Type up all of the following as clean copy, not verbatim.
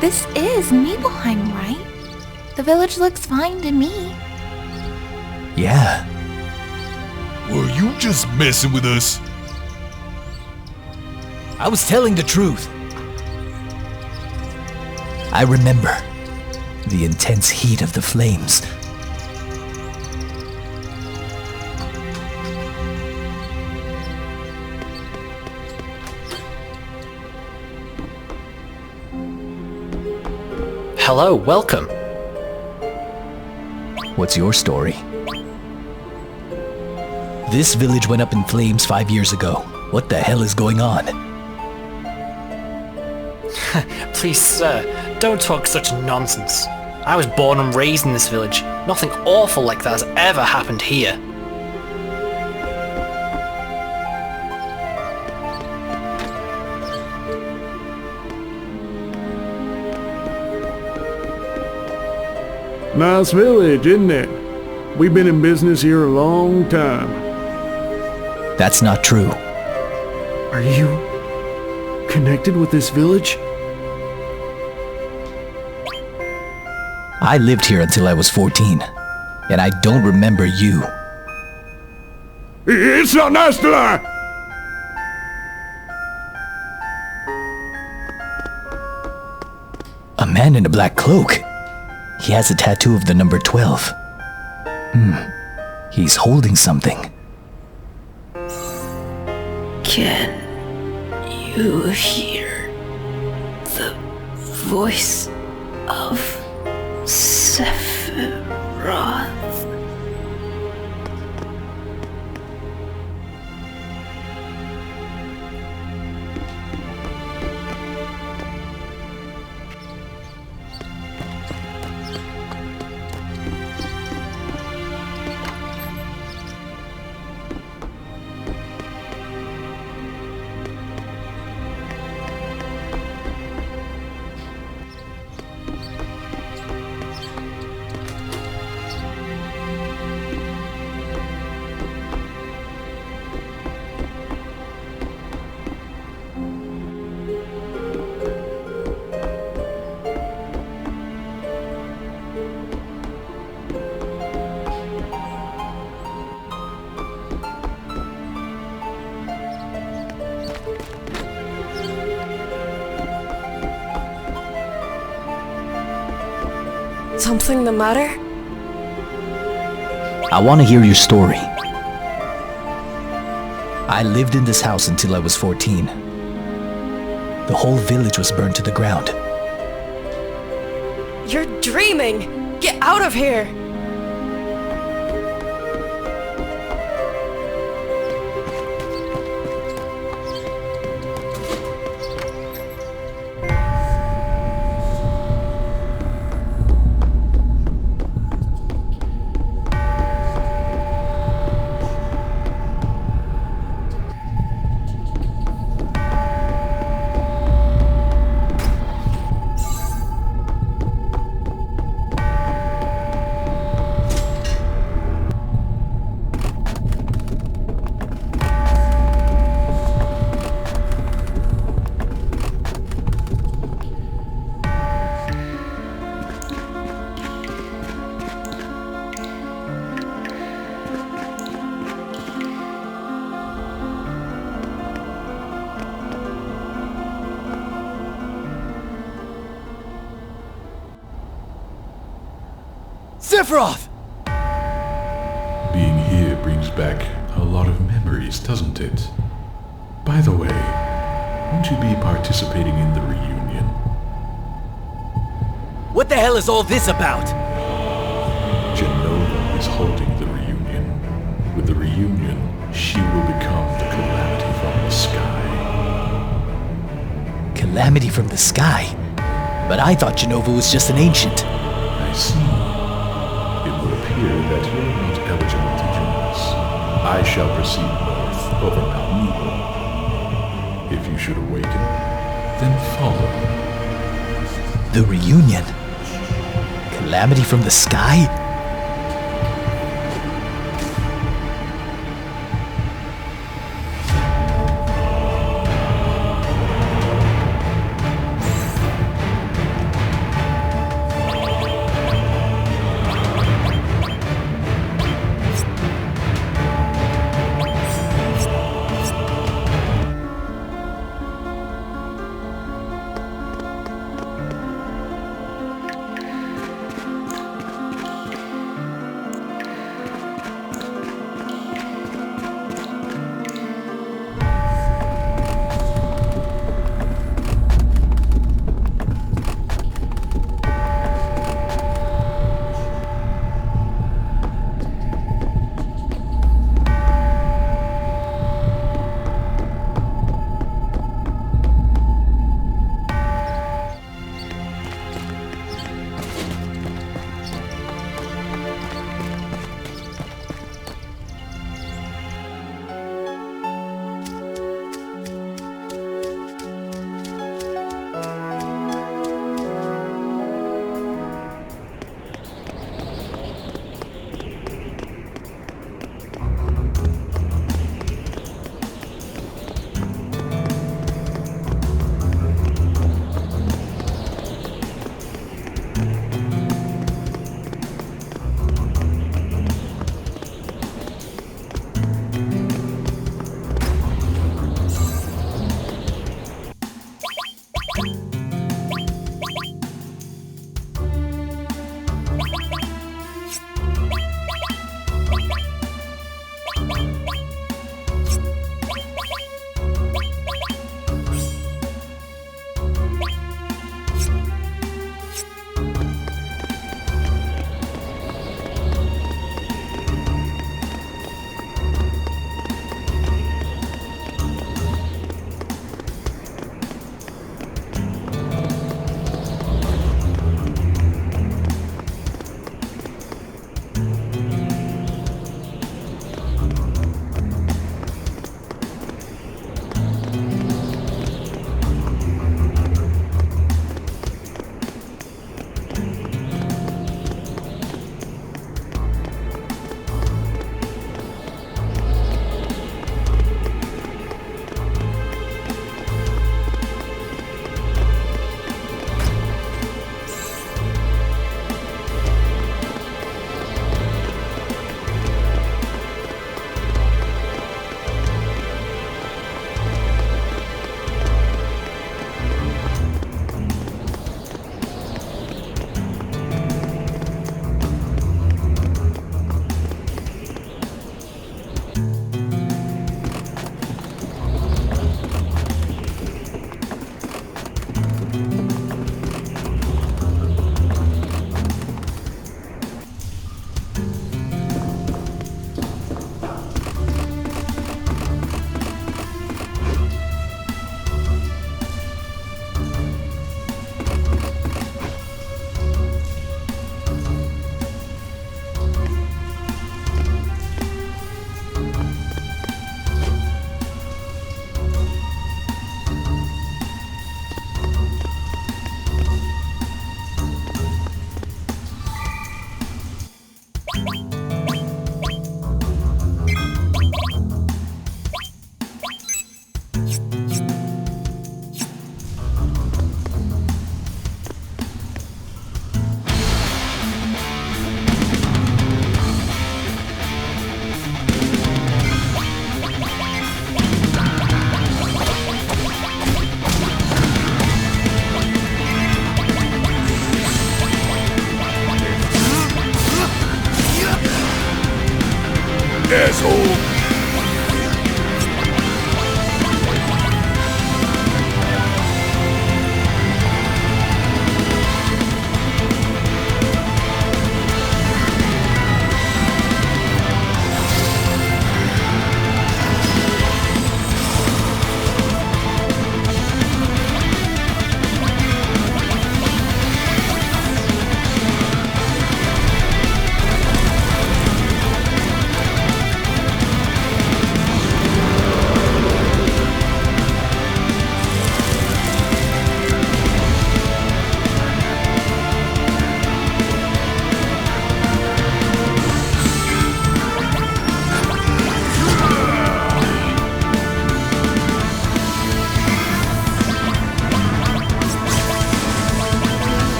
This is Nibelheim, right? The village looks fine to me. Yeah. Were you just messing with us? I was telling the truth. I remember the intense heat of the flames. Hello, welcome. What's your story? This village went up in flames 5 years ago. What the hell is going on? Please, sir, don't talk such nonsense. I was born and raised in this village. Nothing awful like that has ever happened here. Nice village, isn't it? We've been in business here a long time. That's not true. Are you connected with this village? I lived here until I was 14, and I don't remember you. It's not nice to lie! A man in a black cloak. He has a tattoo of the number 12. He's holding something. Can you hear the voice of Sephiroth? Something the matter? I want to hear your story. I lived in this house until I was 14. The whole village was burned to the ground. You're dreaming! Get out of here! Sephiroth! Being here brings back a lot of memories, doesn't it? By the way, won't you be participating in the reunion? What the hell is all this about? Jenova is holding the reunion. With the reunion, she will become the calamity from the sky. Calamity from the sky? But I thought Jenova was just an ancient. I see. It would appear that you're not eligible to join us. I shall proceed north over Mount Nibel. If you should awaken, then follow. The reunion? Calamity from the sky?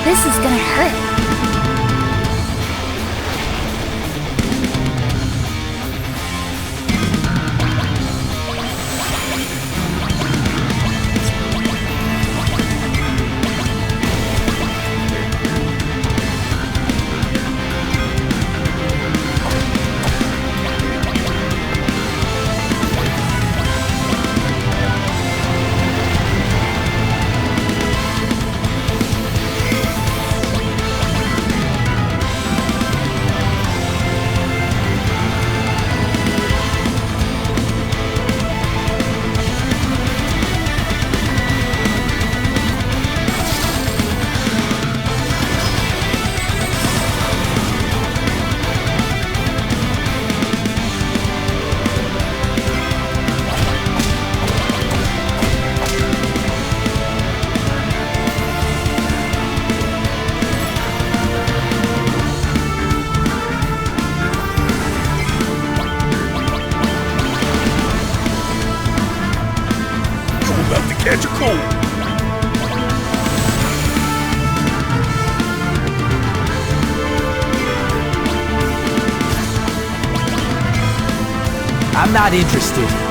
This is gonna hurt. Catch a cold. I'm not interested.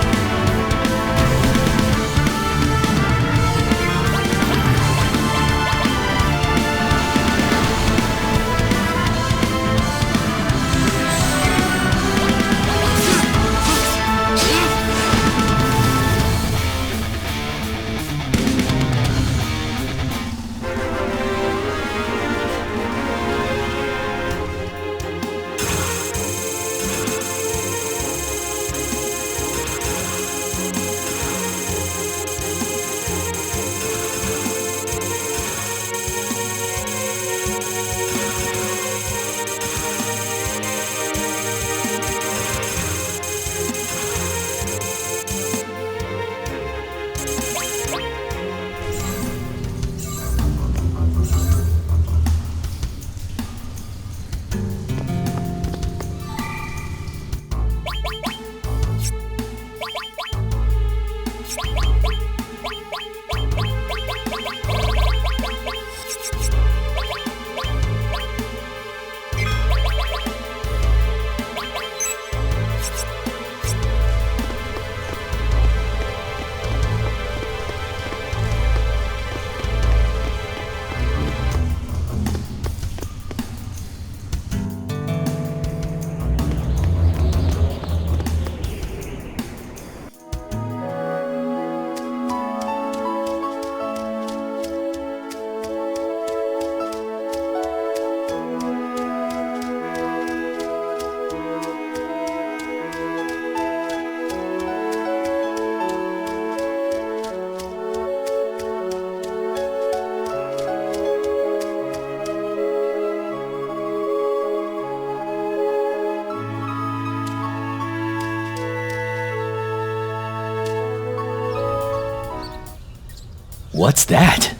What's that?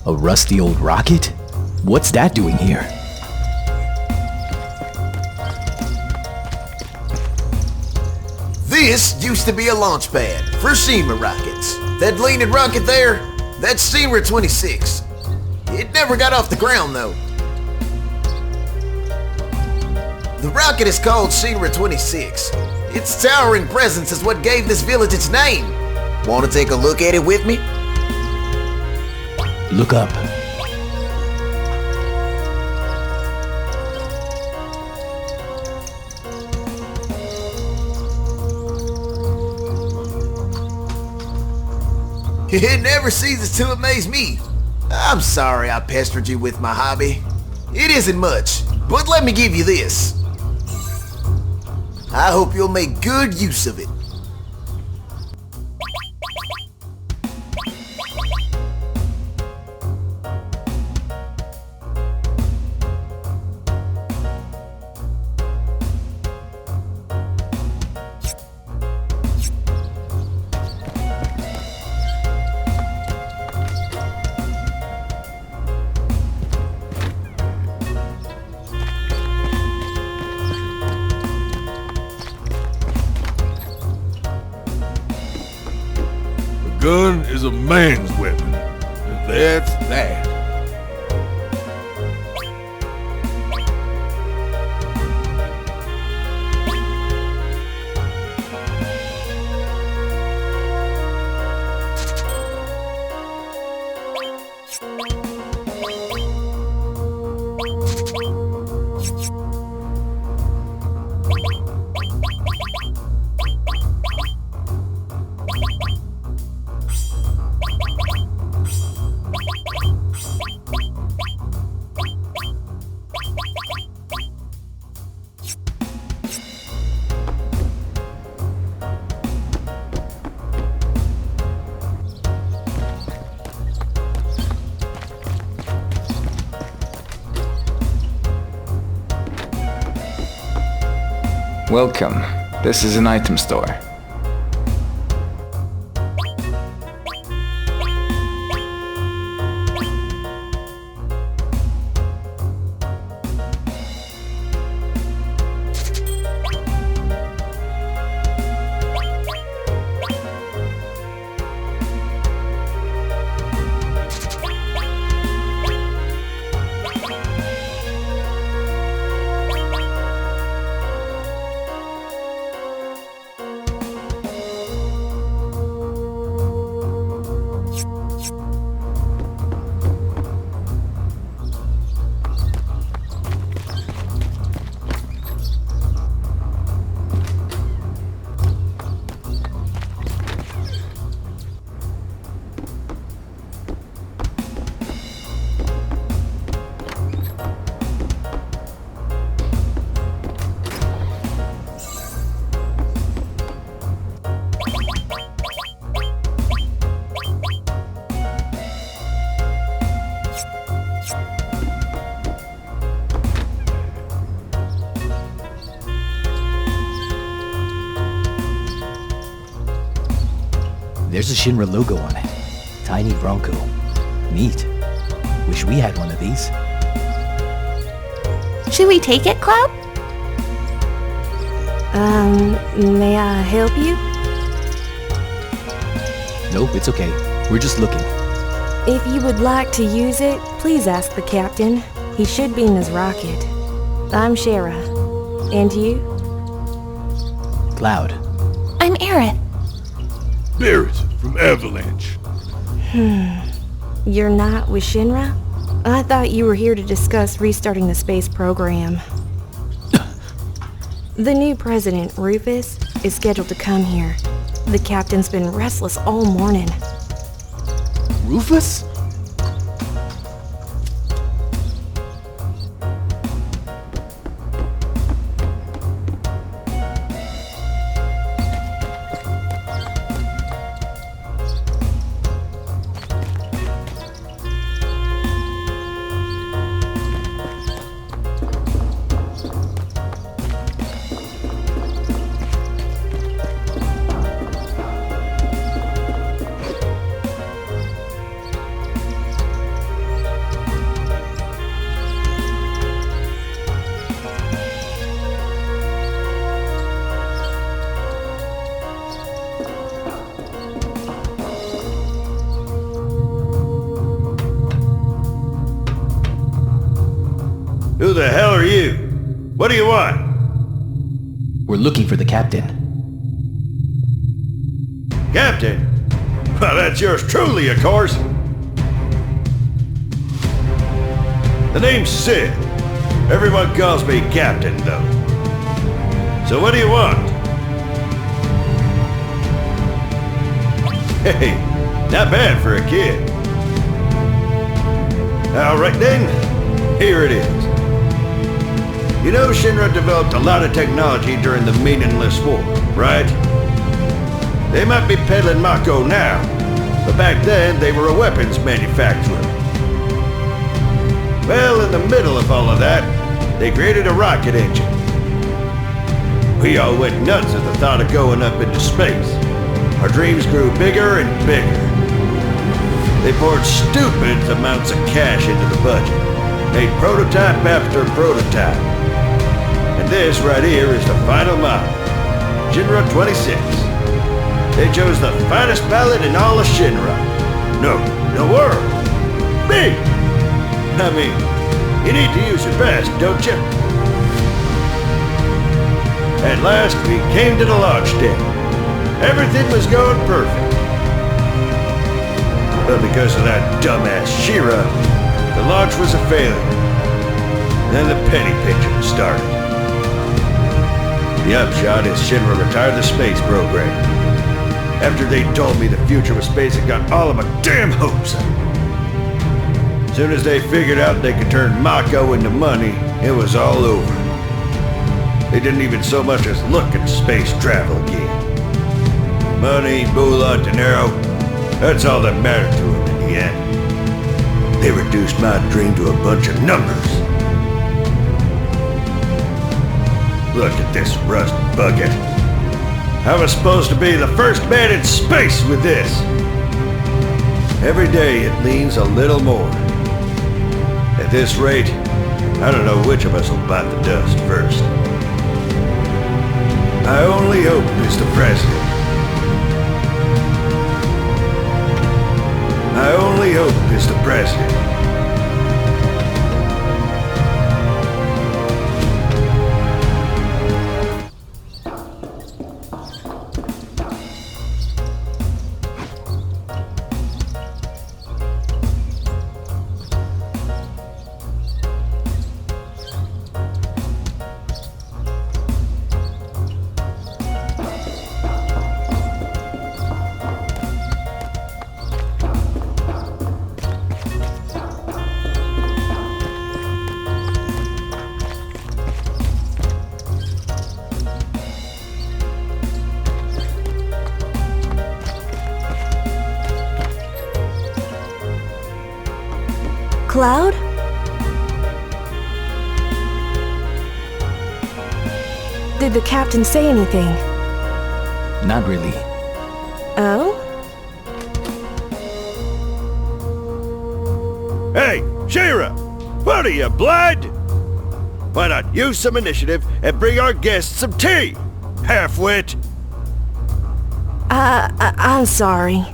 A rusty old rocket? What's that doing here? This used to be a launch pad for SEMA rockets. That leaning rocket there, that's SEMA 26. It never got off the ground though. The rocket is called SEMA 26. Its towering presence is what gave this village its name. Want to take a look at it with me? Look up. It never ceases to amaze me. I'm sorry I pestered you with my hobby. It isn't much, but let me give you this. I hope you'll make good use of it. gun is a man's weapon. And that's that. Welcome. This is an item store. There's a Shinra logo on it. Tiny Bronco. Neat. Wish we had one of these. Should we take it, Cloud? May I help you? Nope, it's okay. We're just looking. If you would like to use it, please ask the captain. He should be in his rocket. I'm Shara. And you? Cloud. I'm Aerith. Barrett from Avalanche. You're not with Shinra? I thought you were here to discuss restarting the space program. The new president, Rufus, is scheduled to come here. The captain's been restless all morning. Rufus? Who the hell are you? What do you want? We're looking for the captain. Captain? Well, that's yours truly, of course. The name's Sid. Everyone calls me Captain, though. So what do you want? Hey, not bad for a kid. All right then, here it is. You know Shinra developed a lot of technology during the meaningless war, right? They might be peddling Mako now, but back then they were a weapons manufacturer. Well, in the middle of all of that, they created a rocket engine. We all went nuts at the thought of going up into space. Our dreams grew bigger and bigger. They poured stupid amounts of cash into the budget, made prototype after prototype. And this right here is the final model, Shinra 26. They chose the finest pilot in all of Shinra. No, the world. Me! I mean, you need to use your best, don't you? At last, we came to the launch day. Everything was going perfect. But because of that dumbass Shira, the launch was a failure. Then the penny pinching started. The upshot is Shinra retired the space program. After they told me the future of space had got all of my damn hopes up. As soon as they figured out they could turn Mako into money, it was all over. They didn't even so much as look at space travel again. Money, moolah, dinero, that's all that mattered to them in the end. They reduced my dream to a bunch of numbers. Look at this rust bucket. I was supposed to be the first man in space with this. Every day it leans a little more. At this rate, I don't know which of us will bite the dust first. I only hope, Mr. President. I only hope, Mr. President. Cloud? Did the captain say anything? Not really. Oh? Hey, Shira! What are you, blind? Why not use some initiative and bring our guests some tea? Half-wit! I'm sorry.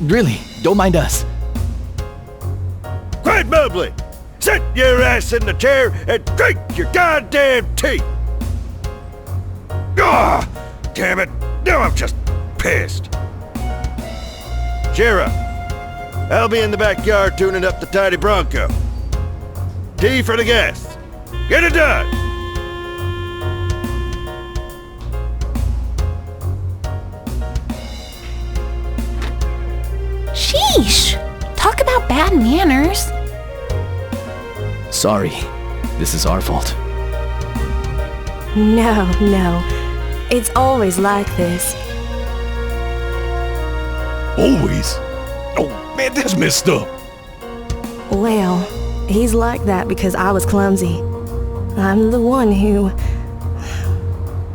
Really, don't mind us. Quit mumbling! Sit your ass in the chair and drink your goddamn tea! Ah, damn it! Now I'm just pissed. Shira, I'll be in the backyard tuning up the tiny Bronco. Tea for the guests. Get it done! Sheesh! Talk about bad manners. Sorry, this is our fault. No. It's always like this. Always? Oh, man, that's messed up. Well, he's like that because I was clumsy. I'm the one who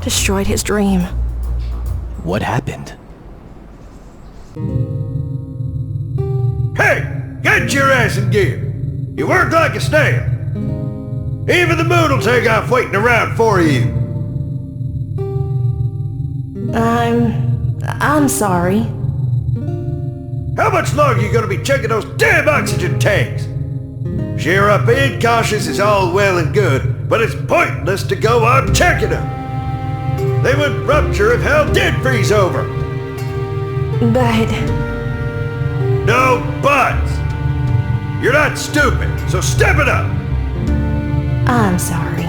destroyed his dream. What happened? Hey! Get your ass in gear! You work like a snail! Even the moon will take off waiting around for you! I'm sorry. How much longer are you gonna be checking those damn oxygen tanks? Shira, being cautious is all well and good, but it's pointless to go on checking them! They would rupture if hell did freeze over! But... No buts! You're not stupid, so step it up! I'm sorry.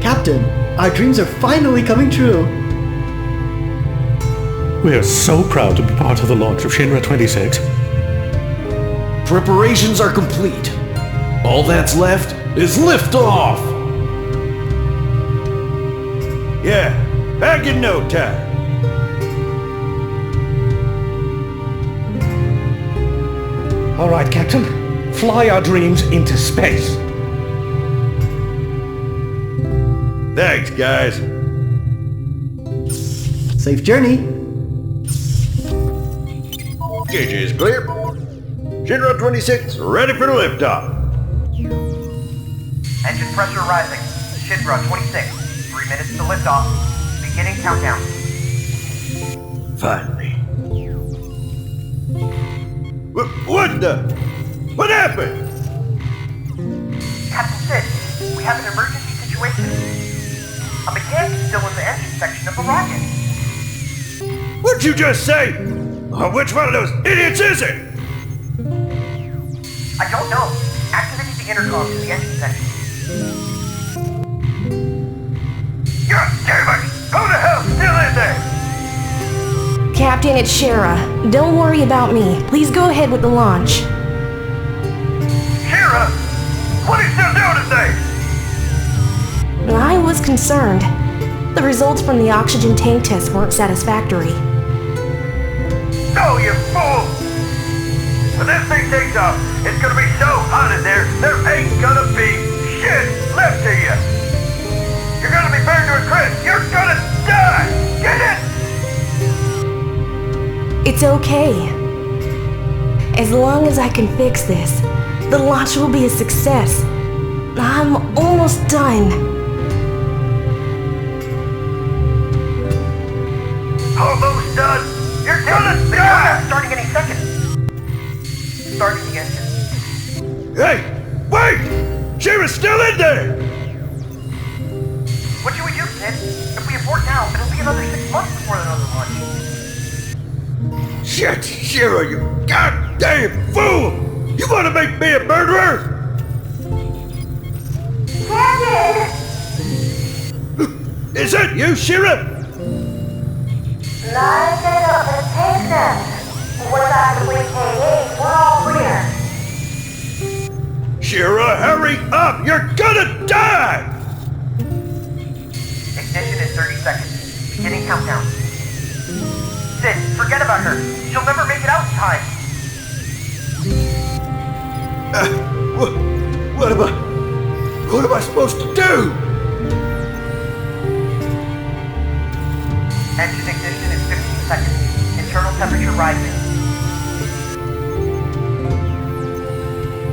Captain, our dreams are finally coming true. We are so proud to be part of the launch of Shinra 26. Preparations are complete. All that's left is liftoff! Yeah, back in no time. All right, Captain. Fly our dreams into space. Thanks, guys. Safe journey. Gauge is clear. Shinra 26, ready for the liftoff. Engine pressure rising. Shinra 26, 3 minutes to liftoff. Beginning countdown. Finally. What the? What happened? Captain Sid, we have an emergency situation. A mechanic is still in the engine section of the rocket. What'd you just say? Which one of those idiots is it? I don't know. Activate the intercom to the engine section. God damn it! Who the hell's still in there? Captain, it's Shara. Don't worry about me. Please go ahead with the launch. Shara? What are you still doing today? I was concerned. The results from the oxygen tank test weren't satisfactory. No, you fool! When this thing takes off, it's gonna be so hot in there, there ain't gonna be shit left to you! You're gonna be burned to a crisp! You're gonna die! Get it? It's okay. As long as I can fix this, the launch will be a success. I'm almost done. Almost done? You're gonna die! Starting any second. Starting the engine. Hey! Wait! Shira's still in there! What should we do, Sid? If we abort now, it'll be another 6 months before another launch. Shit! Shira, you goddamn fool! You wanna make me a murderer? Captain! Is that you, Shira? Line it up and take them. Once I complete K8, we're all clear. Shira, hurry up! You're gonna die! Ignition in 30 seconds. Beginning countdown. Sid, forget about her. She'll never make it out in time. What am I supposed to do? Engine ignition in 15 seconds. Internal temperature rising.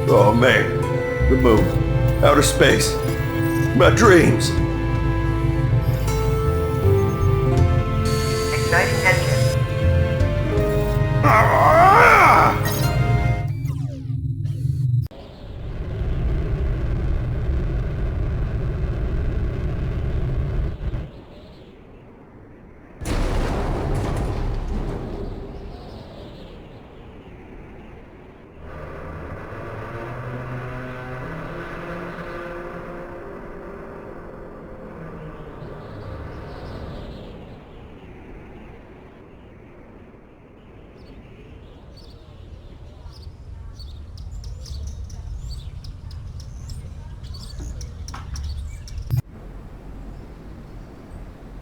Oh man, the moon, outer space, my dreams. Igniting engine. Ah!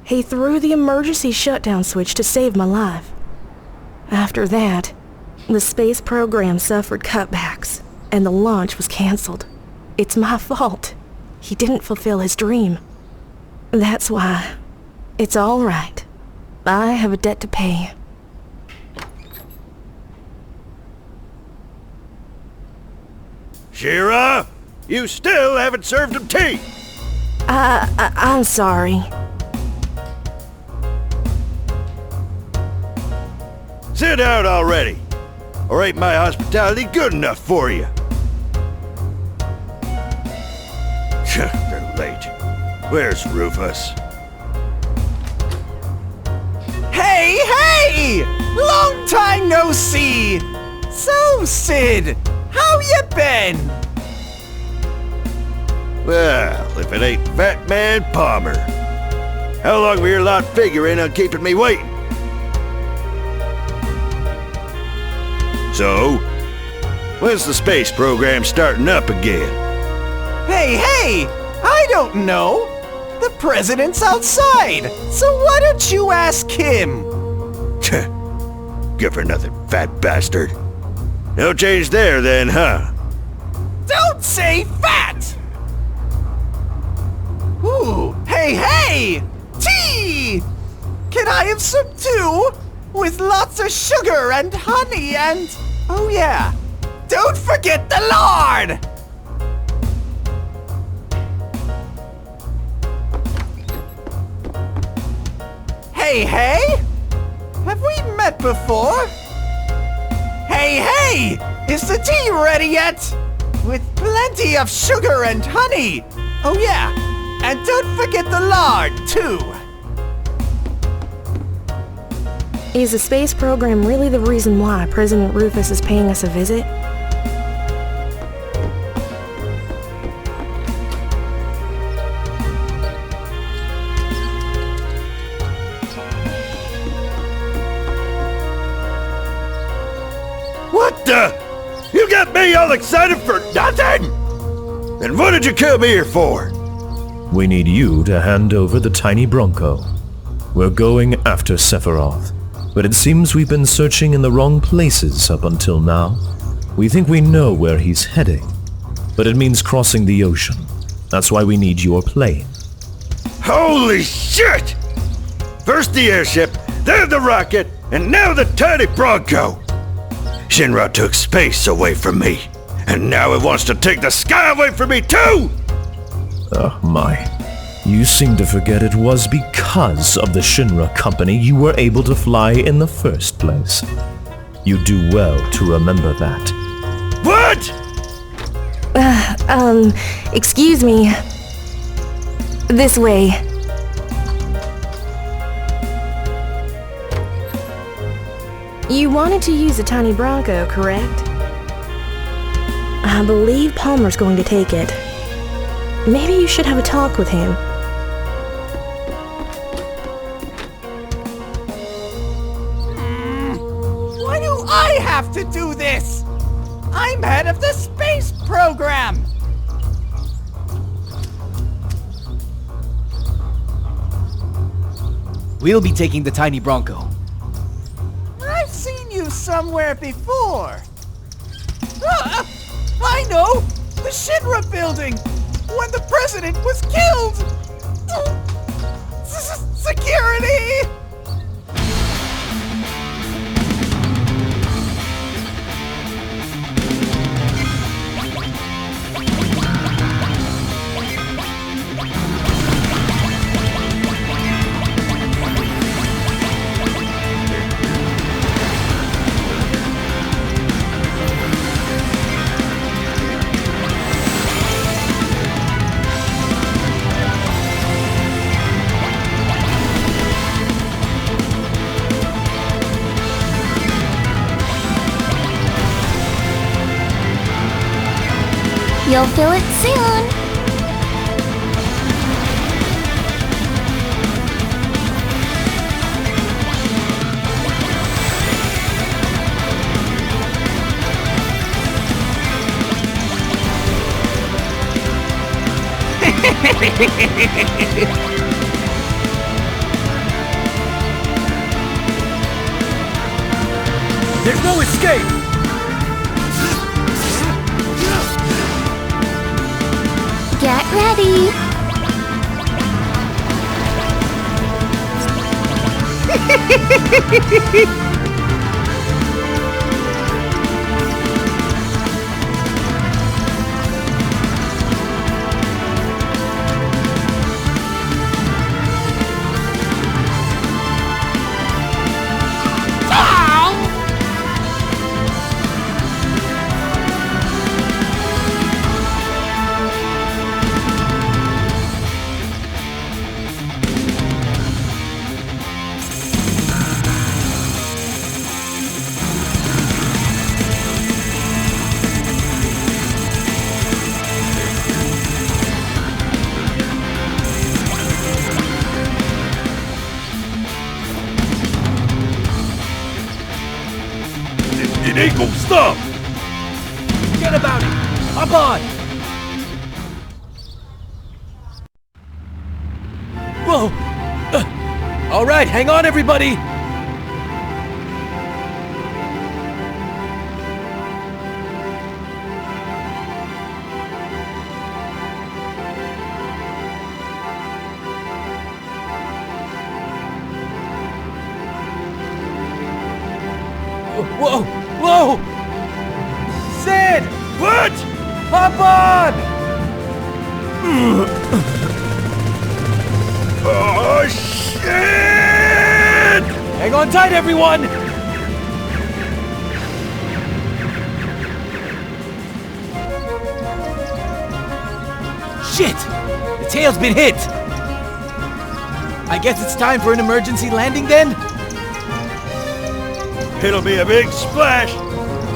He threw the emergency shutdown switch to save my life. After that, the space program suffered cutbacks, and the launch was canceled. It's my fault. He didn't fulfill his dream. That's why it's all right. I have a debt to pay. Shira, you still haven't served him tea. I'm sorry. Sit down already. Or ain't my hospitality good enough for you? They're late. Where's Rufus? Hey, hey! Long time no see! So, Sid, how you been? Well, if it ain't Fat Man Palmer. How long were your lot figuring on keeping me waiting? So, when's the space program starting up again? Hey, hey! I don't know! The president's outside, so why don't you ask him? Good for nothing, fat bastard. No change there then, huh? Don't say fat! Ooh, hey, hey! Tea! Can I have some too? With lots of sugar and honey and... oh yeah, don't forget the Lord! Hey! Have we met before? Hey! Is the tea ready yet? With plenty of sugar and honey! Oh yeah, and don't forget the lard, too! Is the space program really the reason why President Rufus is paying us a visit? What the? You got me all excited for nothing? Then what did you come here for? We need you to hand over the tiny Bronco. We're going after Sephiroth, but it seems we've been searching in the wrong places up until now. We think we know where he's heading, but it means crossing the ocean. That's why we need your plane. Holy shit! First the airship, then the rocket, and now the tiny Bronco. Shinra took space away from me, and now it wants to take the sky away from me too! Oh my. You seem to forget it was because of the Shinra company you were able to fly in the first place. You do well to remember that. What? Excuse me. This way. You wanted to use the tiny Bronco, correct? I believe Palmer's going to take it. Maybe you should have a talk with him. Why do I have to do this? I'm head of the space program! We'll be taking the tiny Bronco. I've seen you somewhere before. I know! The Shinra building! When the president was killed! Security! You'll feel it soon. There's no escape! Get ready. It ain't gonna stop! Forget about it! Hop on! Whoa! All right, hang on, everybody! Whoa! Whoa! Sid! What? Hop on! Oh, shit! Hang on tight, everyone! Shit! The tail's been hit! I guess it's time for an emergency landing then? It'll be a big splash.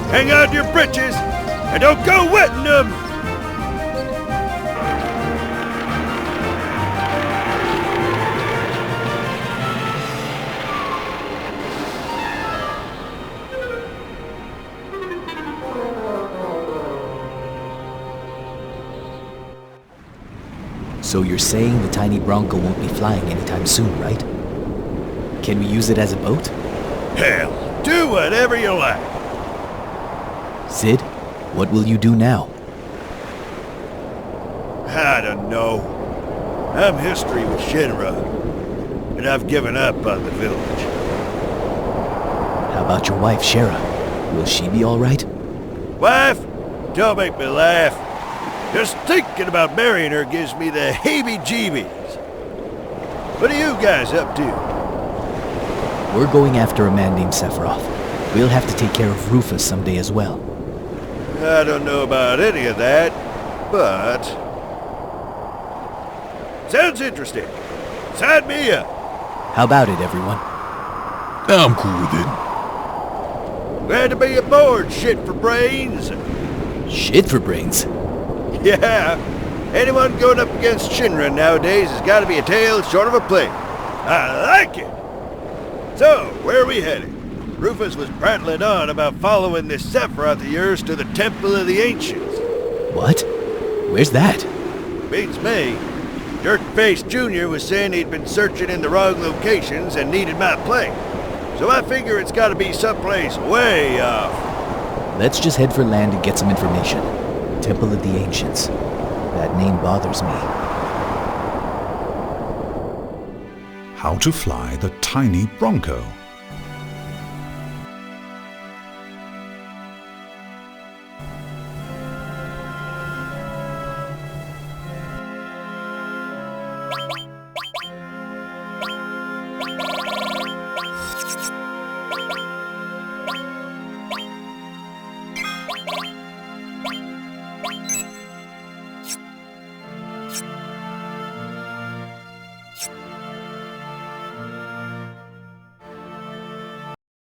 Hang on to your britches and don't go wetting them. So you're saying the tiny Bronco won't be flying anytime soon, right? Can we use it as a boat? Hell, do whatever you like. Sid, what will you do now? I don't know. I'm history with Shinra, and I've given up on the village. How about your wife, Shara? Will she be alright? Wife? Don't make me laugh. Just thinking about marrying her gives me the heebie-jeebies. What are you guys up to? We're going after a man named Sephiroth. We'll have to take care of Rufus someday as well. I don't know about any of that, but... sounds interesting. Sign me up. How about it, everyone? I'm cool with it. Glad to be aboard, shit for brains. Shit for brains? Yeah. Anyone going up against Shinra nowadays has got to be a tail short of a plate. I like it. So, where are we headed? Rufus was prattling on about following this Sephiroth of yours to the Temple of the Ancients. What? Where's that? Beats me. Jerkface Jr. was saying he'd been searching in the wrong locations and needed my plate. So I figure it's got to be someplace way off. Let's just head for land and get some information. Temple of the Ancients. That name bothers me. How to fly the tiny Bronco.